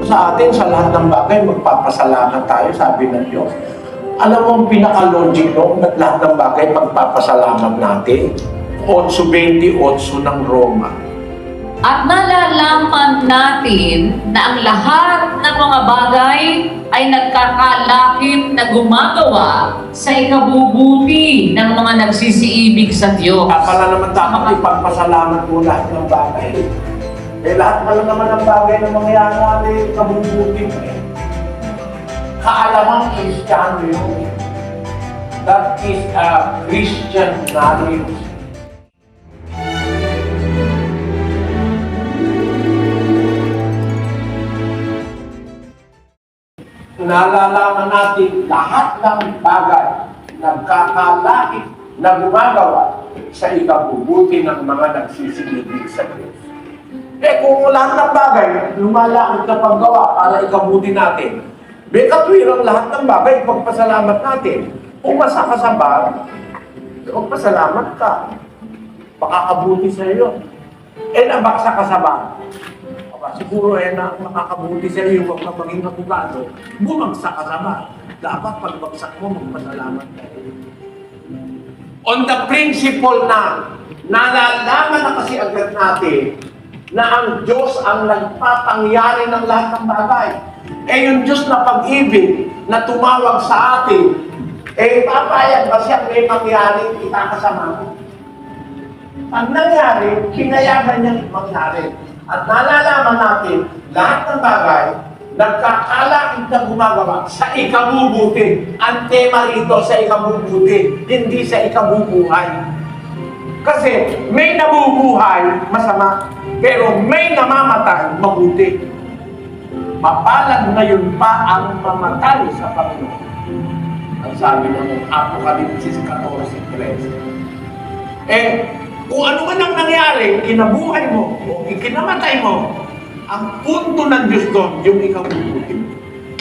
sa atin, sa lahat ng bagay, magpapasalamat tayo, sabi ng Diyos. Alam mo ang pinaka-logic noon at lahat ng bagay, pagpapasalamat natin. 8:28 ng Roma. At nalalaman natin na ang lahat ng mga bagay ay nagkakalakip na gumagawa sa ikabubuti ng mga nagsisiibig sa Diyos. Pala naman dapat ipagpasalamat mo lahat ng bagay. Lahat pala naman ng bagay na mangyayari, kabubuti mo eh. Kaalamang Kristiyano yun. That is a Christian values. Nalalaman natin lahat ng bagay nagkakalakip na gumagawa sa ikabubuti ng mga nagsisiligig sa Diyos. Kung lahat ng bagay lumalakad na paggawa para ikabuti natin, katwirang lahat ng bagay pagpasalamat natin. Kung masa ka sa bar, magpasalamat ka. Makakabuti sa iyo. Nabaksa ka sa bar. Siguro makakabuti sa iyo, huwag ka maging abogado, bumagsak ka sa bar. Dapat pagbagsak mo, magpasalamat ka. On the principle na nalalaman na kasi agad natin na ang Diyos ang nagpapangyari ng lahat ng bagay. Yung Diyos na pag-ibig na tumawag sa atin, papayag ba siya may mangyari, itakasama mo? Ang nangyari, hinayagan niyang mangyari. At nalalaman natin, lahat ng bagay, nagkakalakip na gumagawa sa ikabubuti. Ang tema rito sa ikabubuti, hindi sa ikabubuhay. Kasi may nabubuhay, masama. Pero may namamatay, mabuti. Mapalad ngayon pa ang mamatay sa Panginoon. Ang sabi ng Apokalipsis 14:13. Kung ano man ang nangyari, kinabuhay mo, o ikinamatay mo, ang punto ng Diyos doon, yung ikabubuti.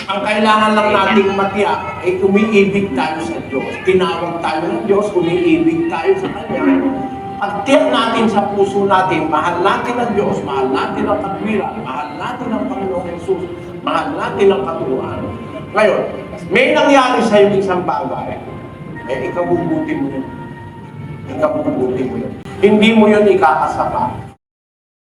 Ang kailangan lang nating matiyak ay umiibig tayo sa Diyos. Tinawag tayo ng Diyos, umiibig tayo sa Kanya. Pagtiyak natin sa puso natin, mahal natin ang Diyos, mahal natin ang katwiran, mahal natin ang Panginoong Jesus, mahal natin ang katuruan. Ngayon, may nangyari sa iyo isang bagay, ikabubuti mo yun. Ikabubuti mo yun. Hindi mo yun ikakasama.